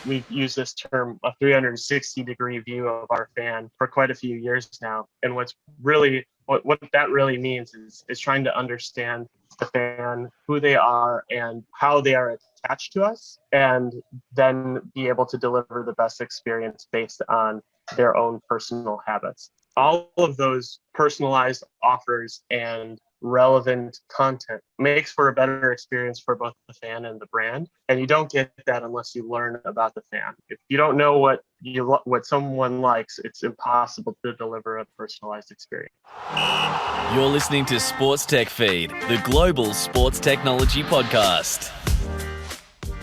we've used this term, a 360-degree view of our fan for quite a few years now. And what that really means is trying to understand the fan, who they are, and how they are attached to us, and then be able to deliver the best experience based on their own personal habits. All of those personalized offers and relevant content makes for a better experience for both the fan and the brand. And you don't get that unless you learn about the fan. If you don't know what someone likes, it's impossible to deliver a personalized experience. You're listening to Sports Tech Feed, the global sports technology podcast.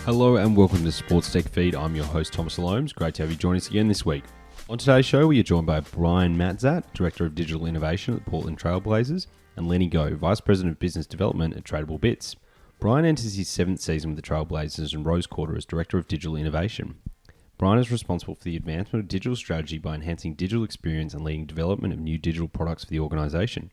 Hello and welcome to Sports Tech Feed. I'm your host, Thomas Alomes. Great to have you join us again this week. On today's show, we are joined by Brian Matzat, Director of Digital Innovation at the Portland Trail Blazers, and Lenny Goh, Vice President of Business Development at Tradable Bits. Brian enters his 7th season with the Trail Blazers and Rose Quarter as Director of Digital Innovation. Brian is responsible for the advancement of digital strategy by enhancing digital experience and leading development of new digital products for the organisation.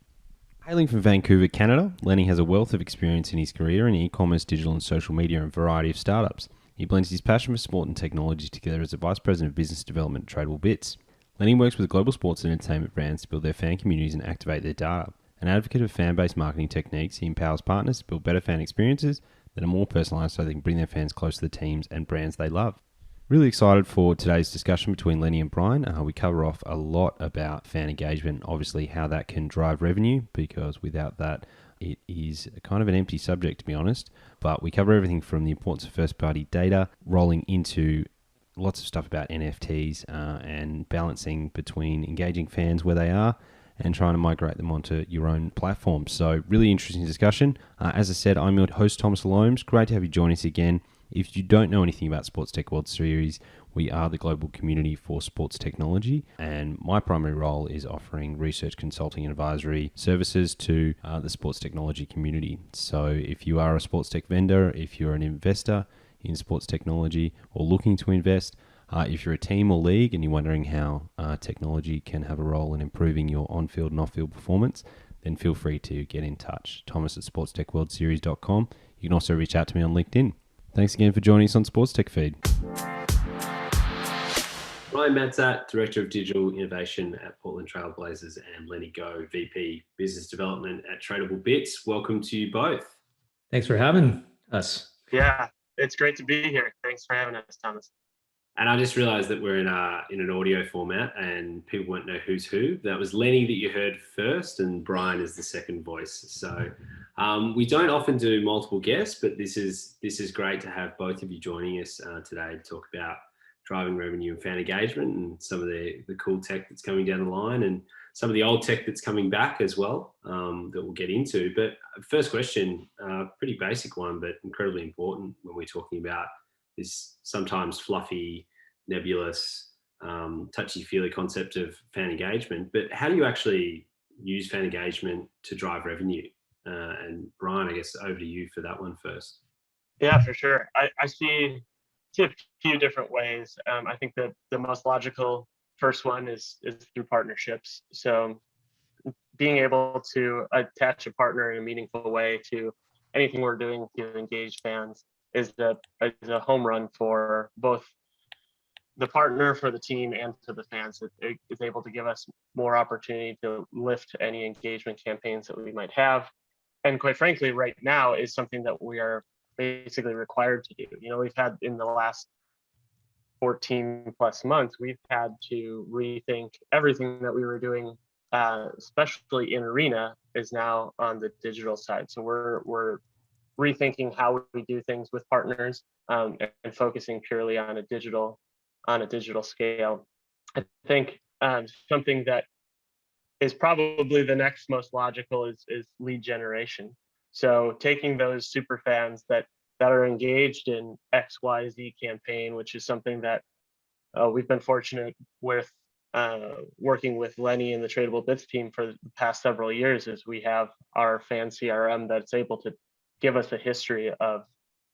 Hailing from Vancouver, Canada, Lenny has a wealth of experience in his career in e-commerce, digital and social media and a variety of startups. He blends his passion for sport and technology together as a Vice President of Business Development at Tradable Bits. Lenny works with global sports and entertainment brands to build their fan communities and activate their data. An advocate of fan-based marketing techniques, he empowers partners to build better fan experiences that are more personalised so they can bring their fans close to the teams and brands they love. Really excited for today's discussion between Lenny and Brian. We cover off a lot about fan engagement, obviously how that can drive revenue, because without that, it is kind of an empty subject, to be honest. But we cover everything from the importance of first-party data, rolling into lots of stuff about NFTs and balancing between engaging fans where they are and trying to migrate them onto your own platform. So really interesting discussion. As I said, I'm your host, Thomas Alomes. Great to have you join us again. If you don't know anything about Sports Tech World Series, we are the global community for sports technology, and my primary role is offering research, consulting, and advisory services to the sports technology community. So if you are a sports tech vendor, if you're an investor in sports technology or looking to invest, if you're a team or league and you're wondering how technology can have a role in improving your on-field and off-field performance, then feel free to get in touch. Thomas at sportstechworldseries.com. You can also reach out to me on LinkedIn. Thanks again for joining us on Sports Tech Feed. Brian Matzat, Director of Digital Innovation at Portland Trail Blazers, and Lenny Goh, VP Business Development at Tradable Bits. Welcome to you both. Thanks for having us. Yeah, it's great to be here. Thanks for having us, Thomas. And I just realized that we're in an audio format and people won't know who's who. That was Lenny that you heard first, and Brian is the second voice. So we don't often do multiple guests, but this is great to have both of you joining us today to talk about driving revenue and fan engagement and some of the cool tech that's coming down the line and some of the old tech that's coming back as well that we'll get into. But first question, pretty basic one, but incredibly important when we're talking about this sometimes fluffy, nebulous, touchy-feely concept of fan engagement. But how do you actually use fan engagement to drive revenue? And Brian, I guess over to you for that one first. Yeah, for sure. I see a few different ways. I think that the most logical first one is through partnerships. So being able to attach a partner in a meaningful way to anything we're doing to engage fans is a home run for both the partner, for the team, and for the fans. It is able to give us more opportunity to lift any engagement campaigns that we might have. And quite frankly, right now is something that we are basically required to do. We've had in the last 14 plus months, we've had to rethink everything that we were doing, especially in Arena, is now on the digital side. So we're rethinking how we do things with partners and focusing purely on a digital scale. I think something that is probably the next most logical is lead generation. So taking those super fans that are engaged in XYZ campaign, which is something that we've been fortunate with working with Lenny and the Tradable Bits team for the past several years, is we have our fan CRM that's able to give us a history of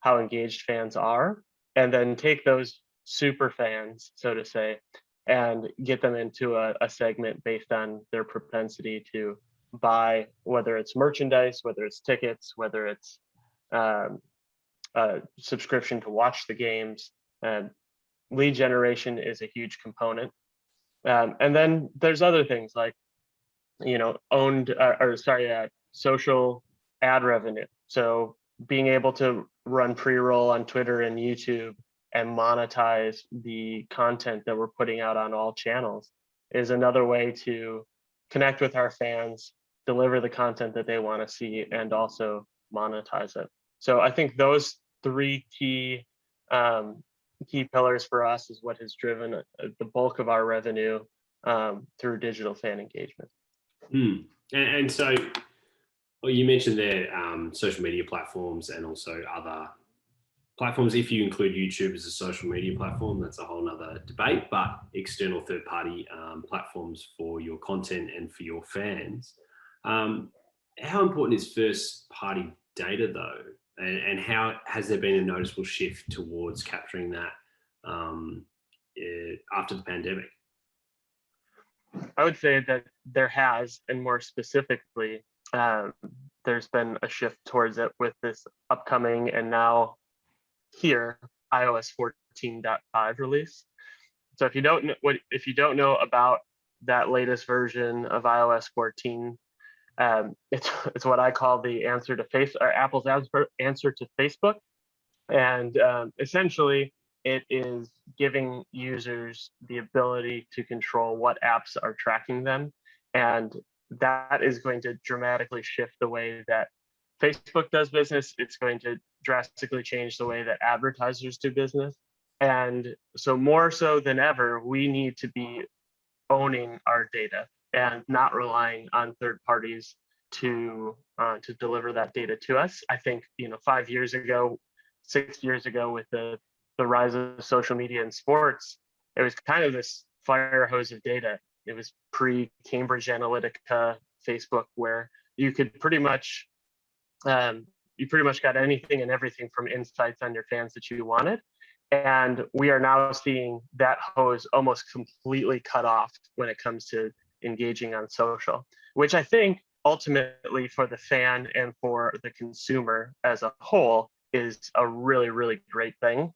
how engaged fans are, and then take those super fans, so to say, and get them into a segment based on their propensity to buy, whether it's merchandise, whether it's tickets, whether it's a subscription to watch the games, and lead generation is a huge component. And then there's other things like, social ad revenue. So being able to run pre-roll on Twitter and YouTube and monetize the content that we're putting out on all channels is another way to connect with our fans, deliver the content that they want to see, and also monetize it. So I think those three key pillars for us is what has driven the bulk of our revenue through digital fan engagement. And so, well, you mentioned there social media platforms and also other platforms. If you include YouTube as a social media platform, that's a whole nother debate, but external third-party platforms for your content and for your fans. How important is first-party data though? And how has there been a noticeable shift towards capturing that after the pandemic? I would say that there has, and more specifically, there's been a shift towards it with this upcoming and now here iOS 14.5 release. So if you don't know about that latest version of iOS 14, it's what I call the answer to Apple's answer to Facebook, and essentially it is giving users the ability to control what apps are tracking them, and that is going to dramatically shift the way that Facebook does business. It's going to drastically change the way that advertisers do business, and so more so than ever, we need to be owning our data and not relying on third parties to deliver that data to us. I think 5 years ago, 6 years ago, with the rise of social media in sports, it was kind of this fire hose of data. It was pre-Cambridge Analytica Facebook, where you could pretty much got anything and everything from insights on your fans that you wanted. And we are now seeing that hose almost completely cut off when it comes to engaging on social, which I think ultimately for the fan and for the consumer as a whole is a really, really great thing.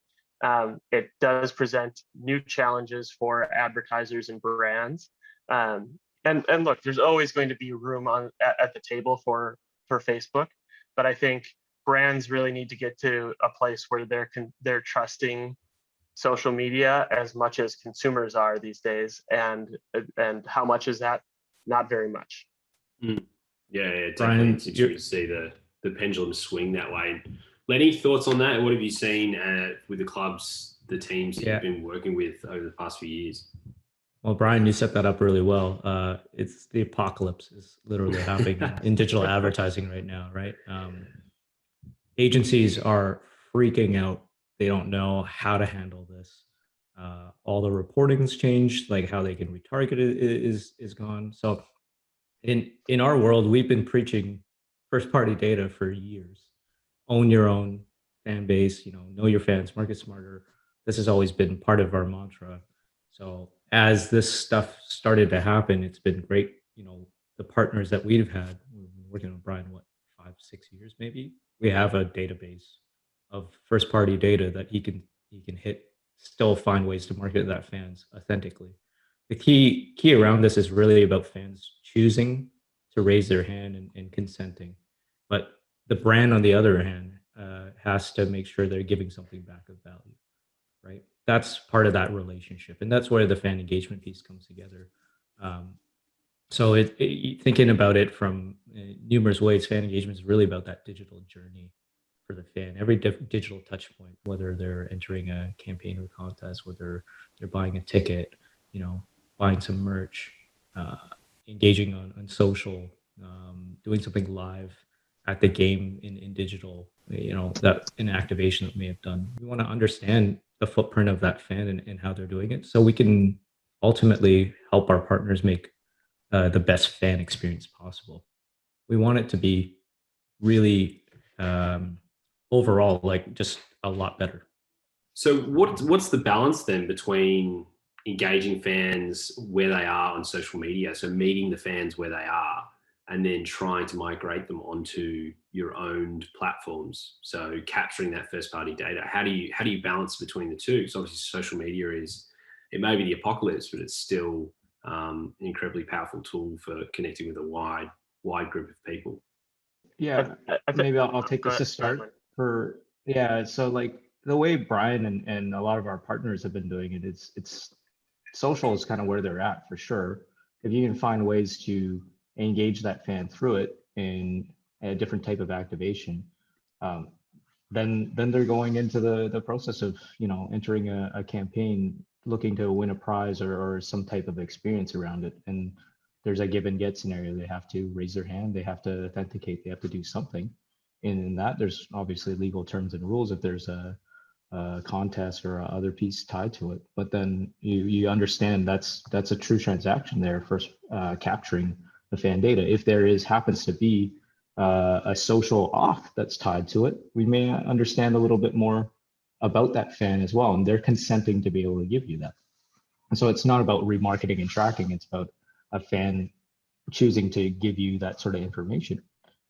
It does present new challenges for advertisers and brands. And look, there's always going to be room at the table for Facebook, but I think brands really need to get to a place where they're trusting social media as much as consumers are these days. And how much is that? Not very much. Yeah, definitely. Brian, It's interesting to see the pendulum swing that way. Lenny, thoughts on that? What have you seen with the clubs, the teams that you've been working with over the past few years? Well, Brian, you set that up really well. It's the apocalypse is literally happening in digital advertising right now, right? Agencies are freaking out. They don't know how to handle this. All the reporting's changed, like how they can retarget it is gone. So in our world, we've been preaching first-party data for years. Own your own fan base, know your fans, market smarter. This has always been part of our mantra. So as this stuff started to happen, it's been great. The partners that we've had, we've been working with Brian, 5-6 years maybe. We have a database of first-party data that he can hit, still find ways to market that fans authentically. The key around this is really about fans choosing to raise their hand and consenting. But the brand, on the other hand, has to make sure they're giving something back of value, right? That's part of that relationship, and that's where the fan engagement piece comes together. So thinking about it from numerous ways, fan engagement is really about that digital journey for the fan. Every digital touch point, whether they're entering a campaign or contest, whether they're buying a ticket, buying some merch, engaging on social, doing something live at the game in digital, that an activation that we may have done. We want to understand the footprint of that fan and how they're doing it, so we can ultimately help our partners make the best fan experience possible. We want it to be really overall, like, just a lot better. So what's the balance then between engaging fans where they are on social media, so meeting the fans where they are, and then trying to migrate them onto your owned platforms. So capturing that first party data, how do you balance between the two? Because obviously social media it may be the apocalypse, but it's still an incredibly powerful tool for connecting with a wide group of people. Yeah, maybe I'll take this to start for, yeah. So like the way Brian and a lot of our partners have been doing it, it's social is kind of where they're at for sure. If you can find ways to engage that fan through it in a different type of activation, then they're going into the process of, you know, entering a campaign looking to win a prize or some type of experience around it. And there's a give and get scenario. They have to raise their hand, they have to authenticate, they have to do something. And in that, there's obviously legal terms and rules if there's a contest or other piece tied to it. But then you understand that's a true transaction there for capturing the fan data. If there happens to be a social auth that's tied to it, we may understand a little bit more about that fan as well, and they're consenting to be able to give you that. And so it's not about remarketing and tracking, it's about a fan choosing to give you that sort of information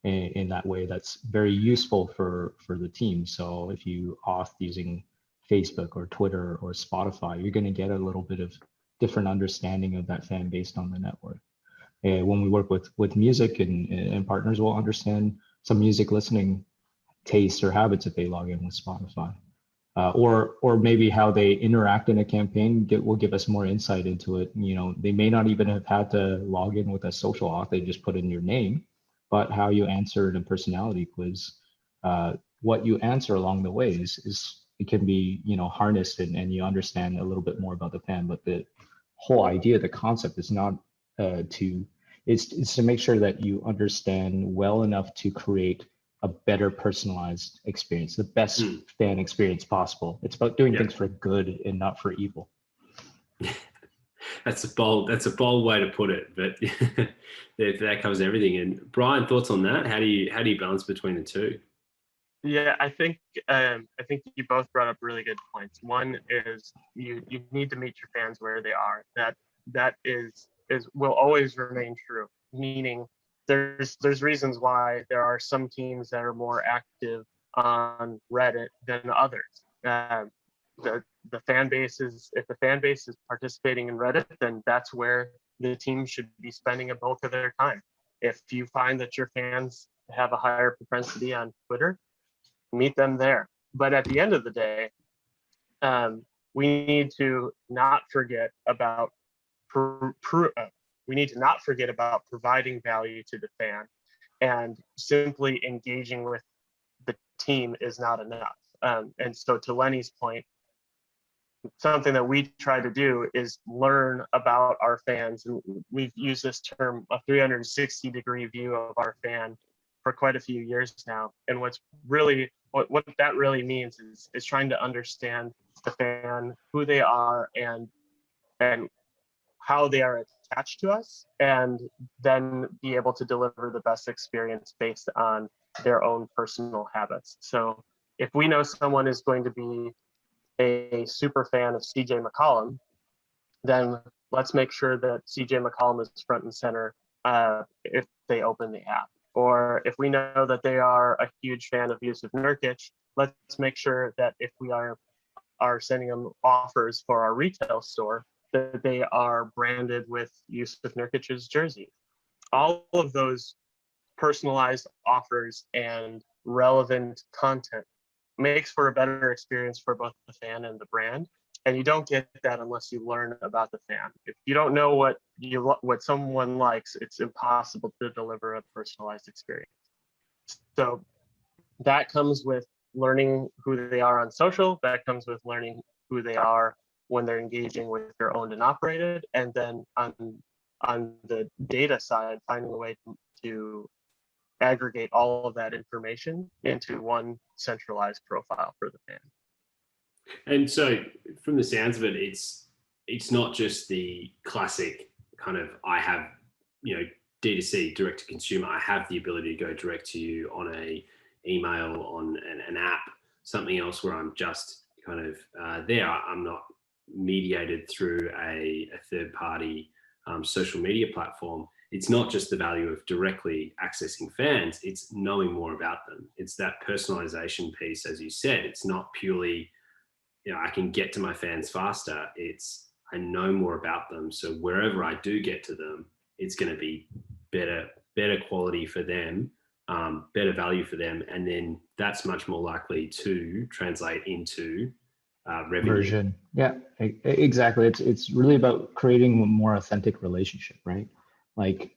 in that way. That's very useful for the team. So if you auth using Facebook or Twitter or Spotify, you're going to get a little bit of different understanding of that fan based on the network. When we work with music and partners, will understand some music listening tastes or habits if they log in with Spotify. Or maybe how they interact in a campaign will give us more insight into it. You know, they may not even have had to log in with a social auth, they just put in your name, but how you answer in a personality quiz, what you answer along the way is it can be, you know, harnessed and you understand a little bit more about the fan. But the whole idea, the concept is not it's to make sure that you understand well enough to create a better personalized experience, the best fan experience possible. It's about doing things for good and not for evil. That's a bold way to put it, but that covers everything. And Brian, thoughts on that? How do you balance between the two? Yeah, I think you both brought up really good points. One is you need to meet your fans where they are. That will always remain true. Meaning, there's reasons why there are some teams that are more active on Reddit than others. The fan base if the fan base is participating in Reddit, then that's where the team should be spending a bulk of their time. If you find that your fans have a higher propensity on Twitter, meet them there. But at the end of the day, we need to not forget about providing value to the fan, and simply engaging with the team is not enough. And so to Lenny's point, something that we try to do is learn about our fans. And we've used this term, a 360-degree view of our fan, for quite a few years now. And what that really means is trying to understand the fan, who they are, and how they are attached to us, and then be able to deliver the best experience based on their own personal habits. So if we know someone is going to be a super fan of CJ McCollum, then let's make sure that CJ McCollum is front and center if they open the app. Or if we know that they are a huge fan of Yusuf Nurkic, let's make sure that if we are sending them offers for our retail store, that they are branded with Yusuf Nurkic's jersey. All of those personalized offers and relevant content makes for a better experience for both the fan and the brand. And you don't get that unless you learn about the fan. If you don't know what someone likes, it's impossible to deliver a personalized experience. So that comes with learning who they are on social. That comes with learning who they are when they're engaging with their owned and operated. And then on the data side, finding a way to aggregate all of that information into one centralized profile for the fan. And so from the sounds of it, it's not just the classic kind of, I have, D2C, direct to consumer. I have the ability to go direct to you on a email, on an app, something else where I'm just kind of there. I'm not mediated through a third party social media platform. it's not just the value of directly accessing fans, it's knowing more about them. It's that personalization piece, as you said. It's not purely, I can get to my fans faster. It's I know more about them. So wherever I do get to them, it's going to be better quality for them, better value for them. And then that's much more likely to translate into revenue. Conversion. Yeah, exactly. It's really about creating a more authentic relationship, right? Like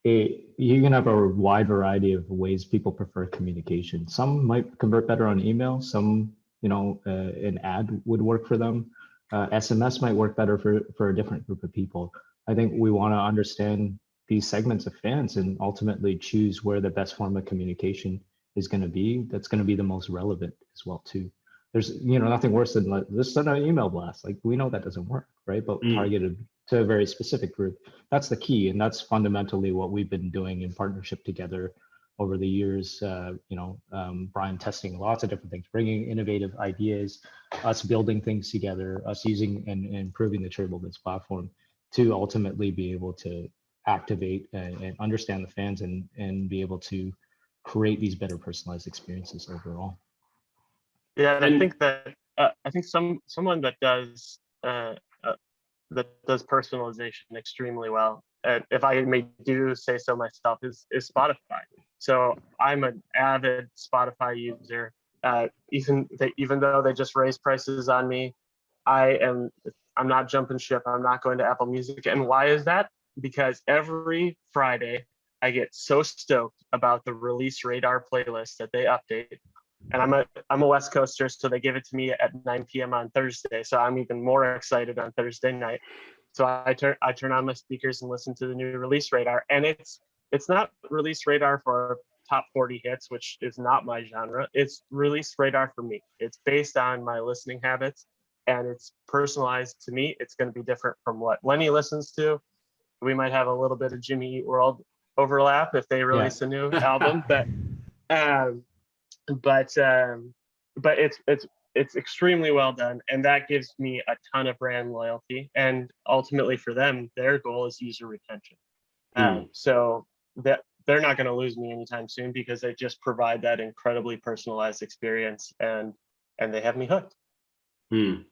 you can have a wide variety of ways people prefer communication. Some might convert better on email. Some, an ad would work for them. SMS might work better for a different group of people. I think we want to understand these segments of fans and ultimately choose where the best form of communication is going to be. That's going to be the most relevant as well too. There's nothing worse than just send an email blast. Like we know that doesn't work, right? But targeted to a very specific group. That's the key, and that's fundamentally what we've been doing in partnership together over the years. Brian testing lots of different things, bringing innovative ideas, us building things together, us using and improving the Tradable Bits platform to ultimately be able to activate and understand the fans and be able to create these better personalized experiences overall. Yeah, and I think someone that does personalization extremely well, if I may do say so myself, is Spotify. So I'm an avid Spotify user. Even though they just raised prices on me, I'm not jumping ship. I'm not going to Apple Music. And why is that? Because every Friday I get so stoked about the release radar playlist that they update. And I'm a West Coaster, so they give it to me at 9 p.m. on Thursday. So I'm even more excited on Thursday night. So I turn on my speakers and listen to the new release radar. And it's not release radar for top 40 hits, which is not my genre. It's release radar for me. It's based on my listening habits, and it's personalized to me. It's going to be different from what Lenny listens to. We might have a little bit of Jimmy Eat World overlap if they release a new album, but it's extremely well done, and that gives me a ton of brand loyalty. And ultimately, for them, their goal is user retention. So that they're not going to lose me anytime soon because they just provide that incredibly personalized experience, and they have me hooked. And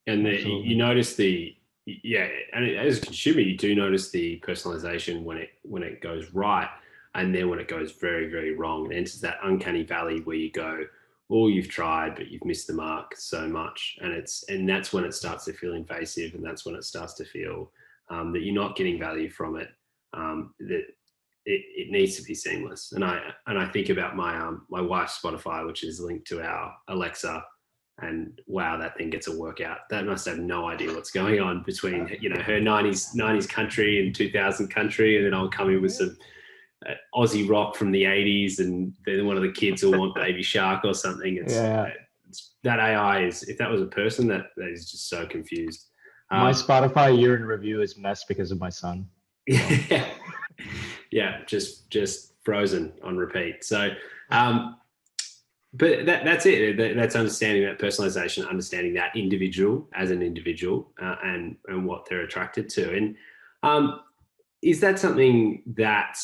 you notice and as a consumer, you do notice the personalization when it goes right. And then when it goes very, very wrong, it enters that uncanny valley where you go, you've tried, but you've missed the mark so much. And that's when it starts to feel invasive. And that's when it starts to feel that you're not getting value from it, that it needs to be seamless. And I think about my wife's Spotify, which is linked to our Alexa, and wow, that thing gets a workout. That must have no idea what's going on between, her 90s country and 2000 country. And then I'll come in with some Aussie rock from the 80s, and then one of the kids will want Baby Shark or something. That AI is, if that was a person, that is just so confused. My Spotify year in review is messed because of my son. Yeah, just frozen on repeat. So, but that's it. That's understanding that personalization, understanding that individual as an individual, and what they're attracted to. And is that something that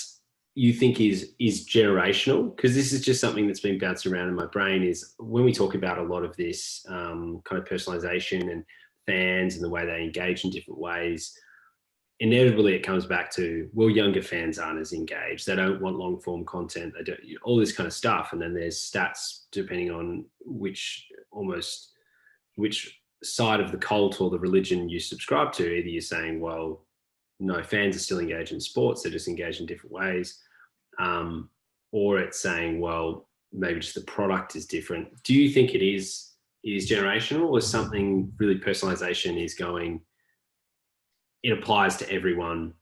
you think is generational? Because this is just something that's been bounced around in my brain, is when we talk about a lot of this kind of personalization and fans and the way they engage in different ways, inevitably it comes back to, younger fans aren't as engaged. They don't want long form content. They don't, all this kind of stuff. And then there's stats depending on which side of the cult or the religion you subscribe to. Either you're saying, no, fans are still engaged in sports, they're just engaged in different ways. Or it's saying, maybe just the product is different. Do you think it is generational, or something really personalization is going, it applies to everyone?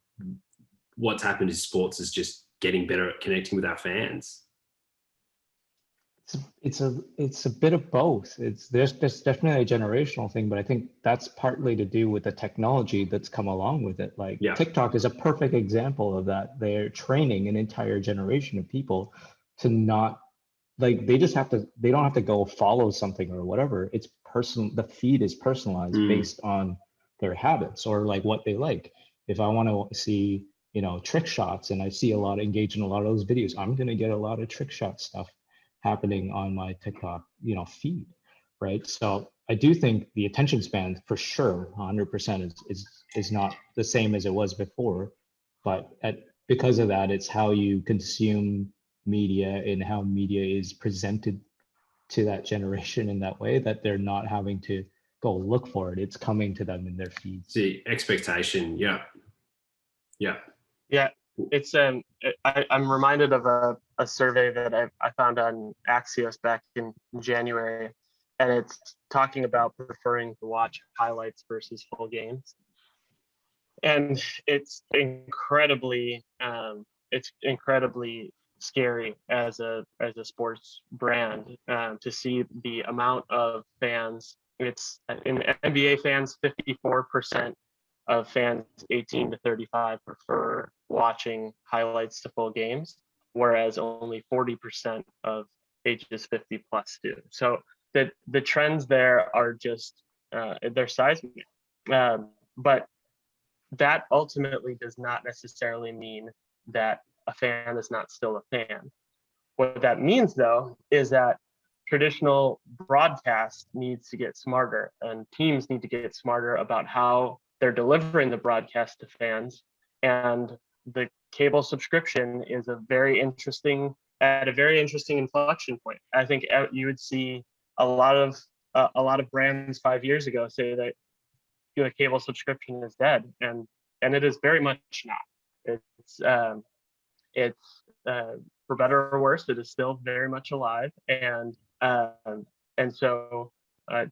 What's happened is sports is just getting better at connecting with our fans. It's a bit of both. There's definitely a generational thing, but I think that's partly to do with the technology that's come along with it. TikTok is a perfect example of that. They're training an entire generation of people to not, they don't have to go follow something or whatever. It's personal. The feed is personalized based on their habits or what they like. If I want to see trick shots, and I see a lot engaged in a lot of those videos. I'm going to get a lot of trick shot stuff happening on my TikTok, feed, right? So I do think the attention span for sure, 100% is not the same as it was before, but because of that, it's how you consume media and how media is presented to that generation in that way, that they're not having to go look for it. It's coming to them in their feeds. The expectation. Yeah. It's I'm reminded of a survey that I found on Axios back in January, and it's talking about preferring to watch highlights versus full games. And it's incredibly scary as a sports brand to see the amount of fans. It's in NBA fans, 54% of fans 18 to 35 prefer watching highlights to full games, whereas only 40% of ages 50 plus do. So the trends there are just they're seismic, but that ultimately does not necessarily mean that a fan is not still a fan. What that means, though, is that traditional broadcast needs to get smarter, and teams need to get smarter about how they're delivering the broadcast to fans. And the cable subscription is at a very interesting inflection point. I think you would see a lot of brands 5 years ago say that the cable subscription is dead, and it is very much not. It's for better or worse, it is still very much alive, and so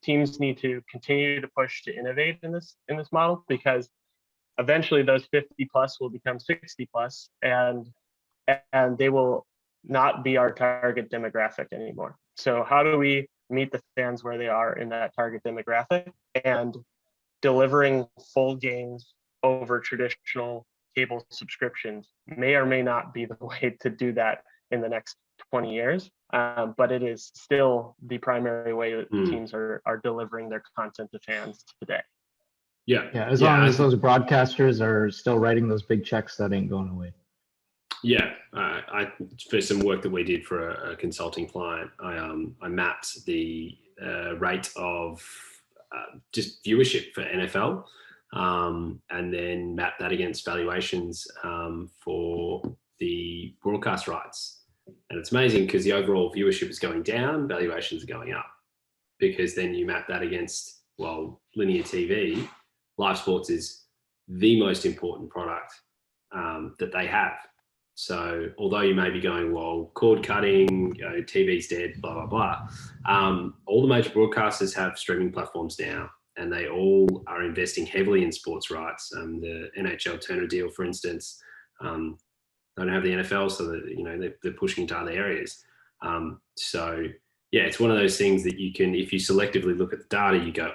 teams need to continue to push to innovate in this model, because eventually those 50 plus will become 60 plus, and they will not be our target demographic anymore. So how do we meet the fans where they are in that target demographic? And delivering full games over traditional cable subscriptions may or may not be the way to do that in the next 20 years. But it is still the primary way that teams are delivering their content to fans today. Yeah, as long as those broadcasters are still writing those big checks, that ain't going away. Yeah, for some work that we did for a consulting client, I mapped the rate of just viewership for NFL, and then mapped that against valuations for the broadcast rights. And it's amazing because the overall viewership is going down, valuations are going up, because then you map that against, linear TV. Live sports is the most important product that they have. So although you may be going, cord cutting, TV's dead, blah, blah, blah, all the major broadcasters have streaming platforms now, and they all are investing heavily in sports rights. The NHL Turner deal, for instance, don't have the NFL, so that, they're pushing into other areas. So yeah, it's one of those things that you can, if you selectively look at the data, you go,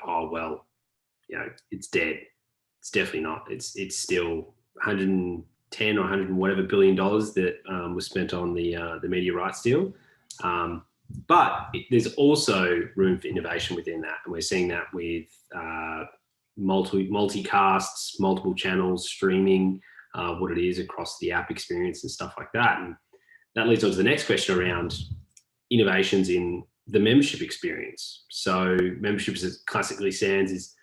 it's dead. It's definitely not. It's still 110 or 100 and whatever billion dollars that was spent on the media rights deal. But there's also room for innovation within that, and we're seeing that with multicasts, multiple channels, streaming, what it is across the app experience and stuff like that. And that leads on to the next question around innovations in the membership experience. So membership, as it classically stands, is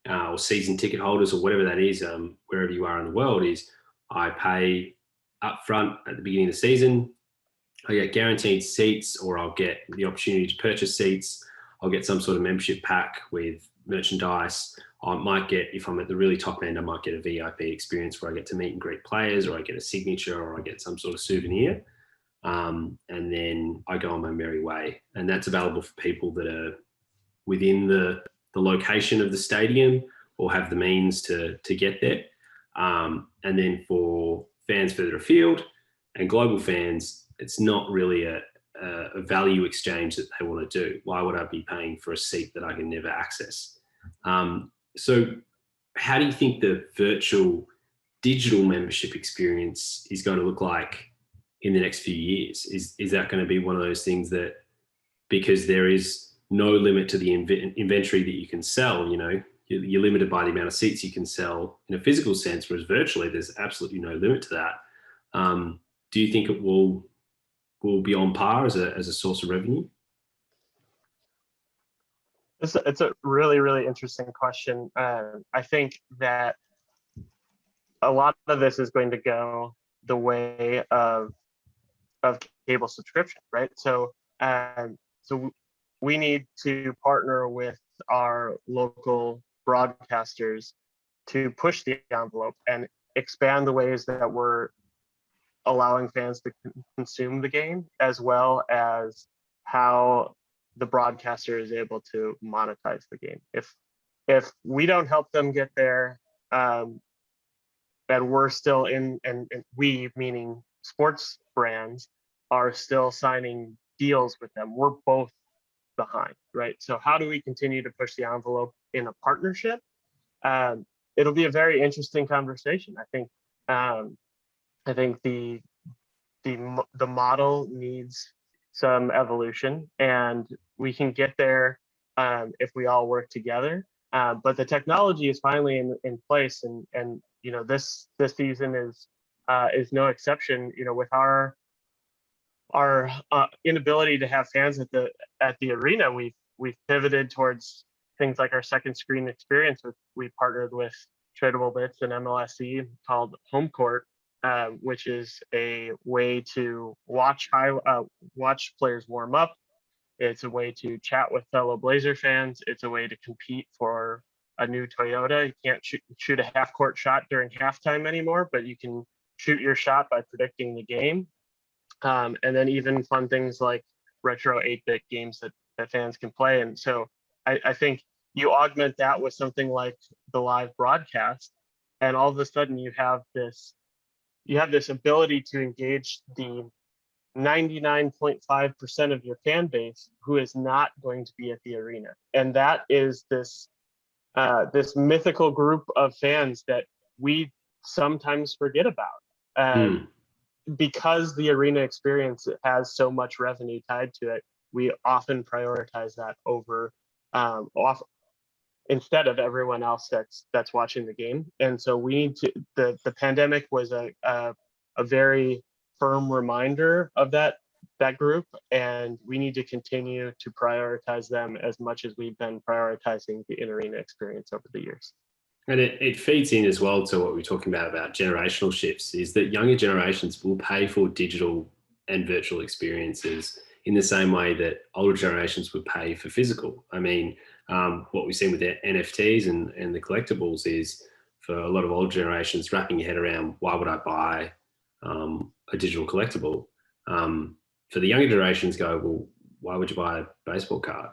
or season ticket holders or whatever that is, wherever you are in the world, is I pay up front at the beginning of the season. I get guaranteed seats, or I'll get the opportunity to purchase seats. I'll get some sort of membership pack with merchandise. I might get, if I'm at the really top end, I might get a VIP experience where I get to meet and greet players, or I get a signature, or I get some sort of souvenir. And then I go on my merry way. And that's available for people that are within the location of the stadium or have the means to get there. And then for fans further afield and global fans, it's not really a value exchange that they want to do. Why would I be paying for a seat that I can never access? So how do you think the virtual digital membership experience is going to look like in the next few years? Is that going to be one of those things that, because there is no limit to the inventory that you can sell, you're limited by the amount of seats you can sell in a physical sense, whereas virtually there's absolutely no limit to that. Do you think it will be on par as a source of revenue? It's a really, really interesting question. I think that a lot of this is going to go the way of cable subscription, right? So we need to partner with our local broadcasters to push the envelope and expand the ways that we're allowing fans to consume the game, as well as how the broadcaster is able to monetize the game. If we don't help them get there, and we're still and we, meaning sports brands, are still signing deals with them, we're both behind, right? So how do we continue to push the envelope in a partnership? It'll be a very interesting conversation. I think the model needs some evolution, and we can get there if we all work together. But the technology is finally in place, and this season is no exception. With our inability to have fans at the arena, we've pivoted towards things like our second screen experience. We partnered with Tradable Bits and MLSE called Home Court, which is a way to watch players warm up. It's a way to chat with fellow Blazer fans. It's a way to compete for a new Toyota. You can't shoot a half-court shot during halftime anymore, but you can shoot your shot by predicting the game. And then even fun things like retro 8-bit games that fans can play. And so I think you augment that with something like the live broadcast, and all of a sudden you have this ability to engage the 99.5% of your fan base who is not going to be at the arena. And that is this mythical group of fans that we sometimes forget about. Because the arena experience has so much revenue tied to it, we often prioritize that over instead of everyone else that's watching the game. And so we need to, the pandemic was a very firm reminder of that group, and we need to continue to prioritize them as much as we've been prioritizing the in-arena experience over the years. And it feeds in as well to what we're talking about generational shifts, is that younger generations will pay for digital and virtual experiences in the same way that older generations would pay for physical. I mean, what we've seen with the NFTs and the collectibles is, for a lot of older generations, wrapping your head around, why would I buy a digital collectible? For the younger generations, well, why would you buy a baseball card?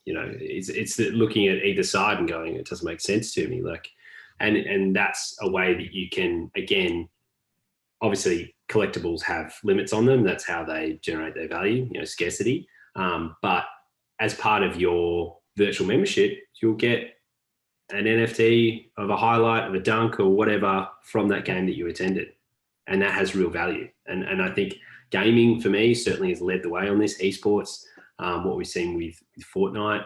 It's looking at either side and going, it doesn't make sense to me. And that's a way that you can, again, obviously collectibles have limits on them. That's how they generate their value, scarcity. But as part of your virtual membership, you'll get an NFT of a highlight of a dunk or whatever from that game that you attended. And that has real value. And I think gaming, for me, certainly has led the way on this. Esports, what we've seen with Fortnite,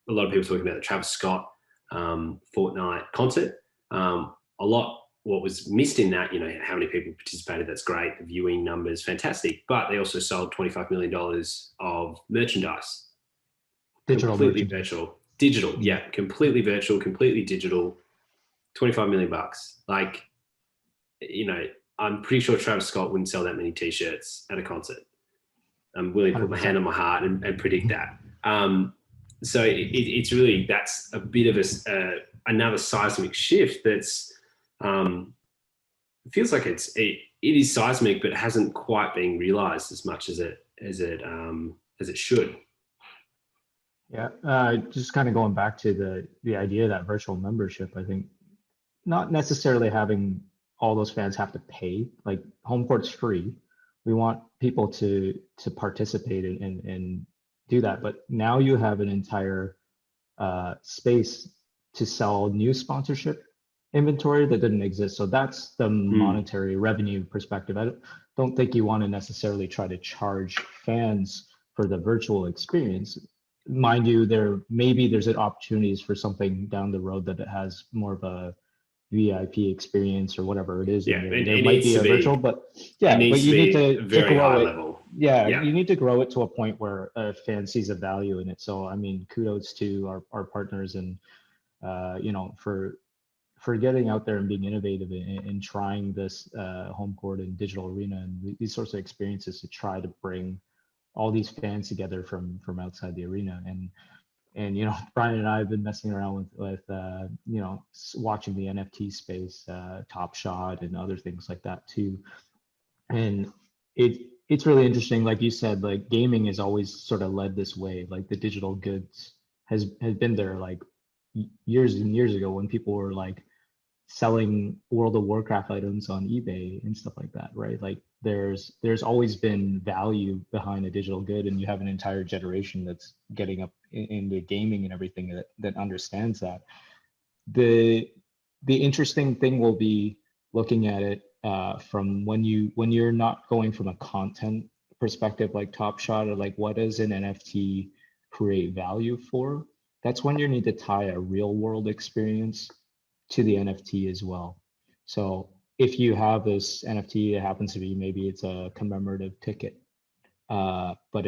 a lot of people talking about the Travis Scott Fortnite concert. A lot what was missed in that, how many people participated, that's great. The viewing numbers, fantastic. But they also sold $25 million of merchandise. Completely virtual. Digital, yeah. Completely virtual, completely digital. $25 million. I'm pretty sure Travis Scott wouldn't sell that many t-shirts at a concert. I'm willing to put my hand on my heart and predict that. So it's really, that's a bit of another seismic shift that's, it feels like it is seismic, but it hasn't quite been realized as much as it should. Yeah, just kind of going back to the idea of that virtual membership, I think not necessarily having all those fans have to pay. Like, home court's free. We want people to participate and do that. But now you have an entire space to sell new sponsorship inventory that didn't exist. So that's the monetary revenue perspective. I don't think you want to necessarily try to charge fans for the virtual experience. mind you, there's an opportunities for something down the road that it has more of a VIP experience or whatever it is. Yeah, there might be a virtual, but you need to very grow high it. level. Yeah, you need to grow it to a point where a fan sees a value in it. So I mean, kudos to our partners and for getting out there and being innovative and trying this home court and digital arena and these sorts of experiences to try to bring all these fans together from outside the arena. And Brian and I have been messing around with watching the NFT space, Top Shot and other things like that too. And it's really interesting. Like you said, like gaming has always sort of led this way. Like the digital goods has been there like years and years ago when people were like selling World of Warcraft items on eBay and stuff like that, right? Like there's always been value behind a digital good, and you have an entire generation that's getting up into gaming and everything that understands that. The interesting thing will be looking at it from when you're not going from a content perspective like Top Shot, or like what does an NFT create value for? That's when you need to tie a real world experience to the NFT as well. So if you have this NFT, it happens to be, maybe it's a commemorative ticket, but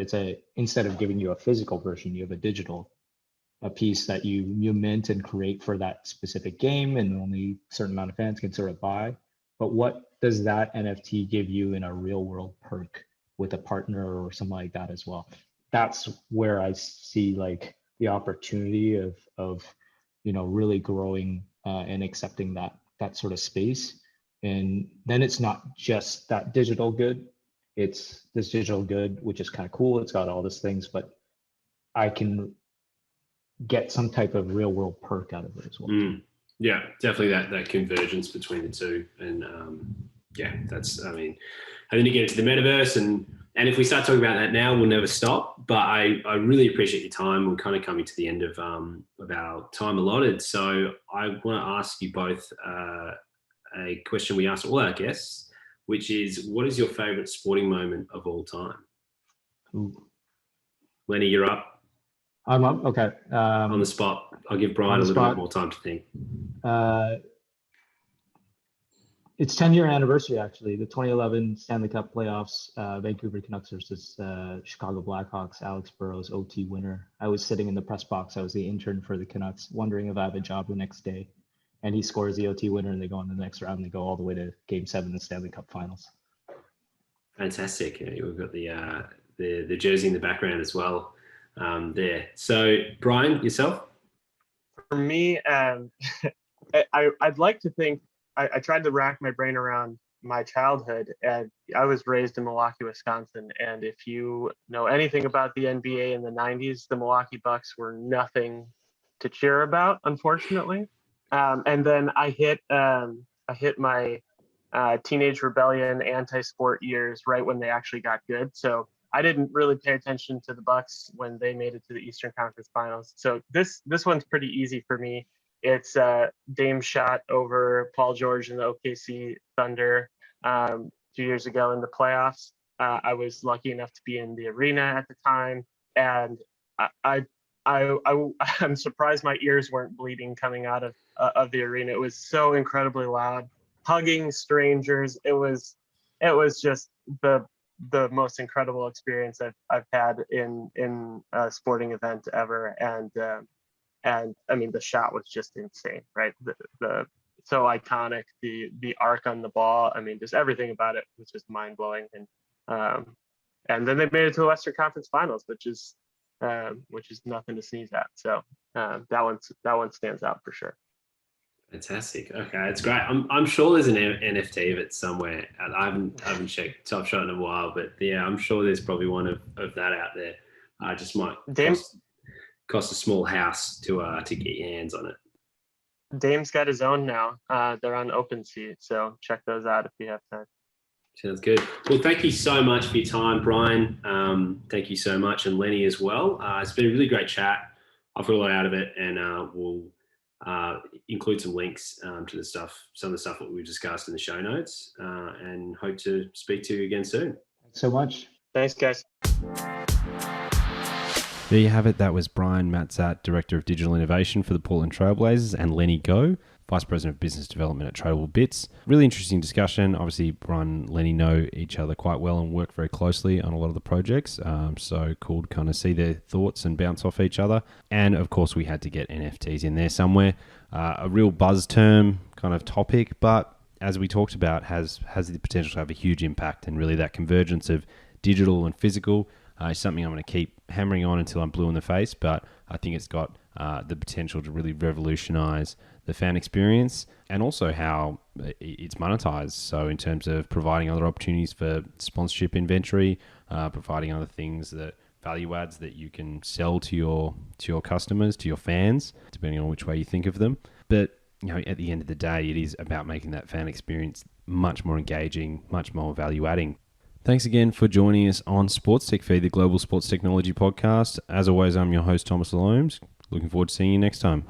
instead of giving you a physical version, you have a piece that you mint and create for that specific game, and only a certain amount of fans can sort of buy. But what does that NFT give you in a real world perk with a partner or something like that as well? That's where I see like the opportunity of really growing and accepting that sort of space. And then it's not just that digital good, it's this digital good, which is kind of cool. It's got all these things, but I can get some type of real world perk out of it as well. Yeah, definitely that convergence between the two. And that's, I mean, having to get into the metaverse and if we start talking about that now, we'll never stop. But I really appreciate your time. We're kind of coming to the end of our time allotted. So I want to ask you both a question we ask all our guests, which is, what is your favorite sporting moment of all time? Ooh. Lenny, you're up. I'm up. Okay. On the spot. I'll give Brian a little bit more time to think. It's 10-year anniversary, actually. The 2011 Stanley Cup playoffs, Vancouver Canucks versus Chicago Blackhawks, Alex Burrows OT winner. I was sitting in the press box. I was the intern for the Canucks, wondering if I have a job the next day. And he scores the OT winner, and they go on the next round. And they go all the way to Game 7 of the Stanley Cup Finals. Fantastic. We've got the jersey in the background as well there. So, Brian, yourself? For me, I'd like to think, I tried to rack my brain around my childhood, and I was raised in Milwaukee, Wisconsin. And if you know anything about the NBA in the 90s, the Milwaukee Bucks were nothing to cheer about, unfortunately. And then I hit my teenage rebellion, anti-sport years right when they actually got good. So I didn't really pay attention to the Bucks when they made it to the Eastern Conference Finals. So this one's pretty easy for me. It's Dame's shot over Paul George and the OKC Thunder 2 years ago in the playoffs. I was lucky enough to be in the arena at the time, and I'm surprised my ears weren't bleeding coming out of the arena. It was so incredibly loud, hugging strangers. It was just the most incredible experience I've had in a sporting event ever, and I mean, the shot was just insane, right? The so iconic, the arc on the ball. I mean, just everything about it was just mind blowing. And then they made it to the Western Conference Finals, which is nothing to sneeze at. So that one stands out for sure. Fantastic. Okay, it's great. I'm sure there's an NFT of it somewhere. I haven't checked Top Shot in a while, but yeah, I'm sure there's probably one of that out there. Just might cost a small house to get your hands on it. Dame's got his own now. They're on OpenSea, so check those out if you have time. Sounds good. Well, thank you so much for your time, Brian. Thank you so much, and Lenny as well. It's been a really great chat. I've got a lot out of it, and we'll include some links to some of the stuff that we've discussed in the show notes, and hope to speak to you again soon. Thanks so much. Thanks, guys. There you have it. That was Brian Matzat, Director of Digital Innovation for the Portland Trail Blazers, and Lenny Goh, Vice President of Business Development at Tradable Bits. Really interesting discussion. Obviously, Brian and Lenny know each other quite well and work very closely on a lot of the projects. So cool to kind of see their thoughts and bounce off each other. And of course, we had to get NFTs in there somewhere. A real buzz term kind of topic, but as we talked about, has the potential to have a huge impact, and really that convergence of digital and physical is something I'm going to keep hammering on until I'm blue in the face, but I think it's got the potential to really revolutionize the fan experience and also how it's monetized. So in terms of providing other opportunities for sponsorship inventory, providing other things that value adds that you can sell to your customers, to your fans, depending on which way you think of them. But at the end of the day, it is about making that fan experience much more engaging, much more value adding. Thanks again for joining us on Sports Tech Feed, the Global Sports Technology Podcast. As always, I'm your host, Thomas Loams. Looking forward to seeing you next time.